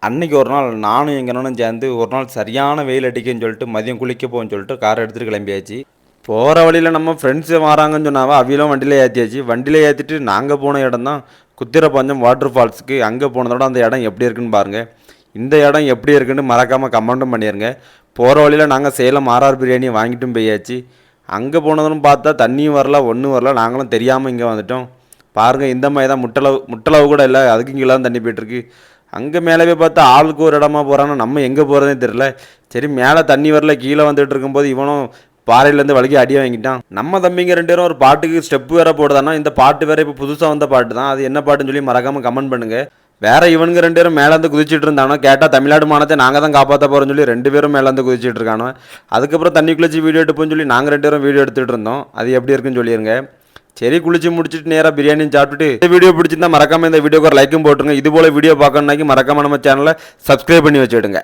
அன்னைக்கு ஒரு நாள் நானும் எங்கள் அண்ணனும் சேர்ந்து ஒரு நாள் சரியான வெயில் அடிக்குன்னு சொல்லிட்டு மதியம் குளிக்க போகணும்னு சொல்லிட்டு காரை எடுத்துகிட்டு கிளம்பியாச்சு. போகிற வழியில் நம்ம ஃப்ரெண்ட்ஸு வராங்கன்னு சொன்னாவா அவியலும் வண்டியில் ஏற்றியாச்சு. வண்டியில் ஏற்றிட்டு நாங்கள் போன இடம் தான் குத்திரப்பஞ்சம் வாட்டர் ஃபால்ஸுக்கு. அங்கே போனதோட அந்த இடம் எப்படி இருக்குன்னு பாருங்கள். இந்த இடம் எப்படி இருக்குன்னு மறக்காமல் கமெண்ட்டும் பண்ணிடுங்க. போகிற வழியில் நாங்கள் சேலம் ஆர்ஆர் பிரியாணி வாங்கிட்டும் போயாச்சு. அங்கே போனதுன்னு பார்த்தா தண்ணியும் வரல ஒன்றும் வரல. நாங்களும் தெரியாமல் இங்கே வந்துட்டோம். பாருங்கள், இந்த மாதிரி தான் முட்டளவு கூட இல்லை, அதுக்கு இங்கே தான் தண்ணி போய்ட்டுருக்கு. அங்கே மேலே போய் பார்த்தா ஆளுக்கு ஒரு இடமா போகிறான்னா நம்ம எங்கே போகிறதே தெரில. சரி, மேலே தண்ணி வரல, கீழே வந்துட்டு இருக்கும்போது இவனும் பாறையிலேருந்து வலிக்கி அடி வாங்கிட்டான். நம்ம தம்பிங்க 2 பேரும் ஒரு பாட்டுக்கு ஸ்டெப்பு வேறு போடுதானா. இந்த பாட்டு வேறு இப்போ புதுசாக வந்த பாட்டு தான். அது என்ன பாட்டுன்னு சொல்லி மறக்காமல் கமெண்ட் பண்ணுங்கள். வேறு இவனுங்க 2 பேரும் மேலேருந்து குதிச்சிட்டு இருந்தானோ. கேட்டால் தமிழ்நாடு மானத்தை நாங்கள் தான் காப்பாற்ற போகிறோம்னு சொல்லி 2 பேரும் மேலேருந்து குதிச்சிட்டு இருக்கானோ. அதுக்கப்புறம் தண்ணி குளிச்சு வீடியோ எடுப்போம்னு சொல்லி நாங்கள் 2 பேரும் வீடியோ எடுத்துகிட்டு இருந்தோம். அது எப்படி இருக்குன்னு சொல்லிடுங்க. சரி, குளிச்சு முடிச்சுட்டு நேராக பிரியாணியும் சாப்பிட்டுட்டு இந்த வீடியோ பிடிச்சிருந்தா மறக்காமல் இந்த வீடியோக்கு ஒரு லைக்கும் போட்டுருங்க. இது போல் வீடியோ பார்க்கணுன்னாக்கி மறக்காமல் நம்ம சேனலை சப்ஸ்கிரைப் பண்ணி வச்சுடுங்க.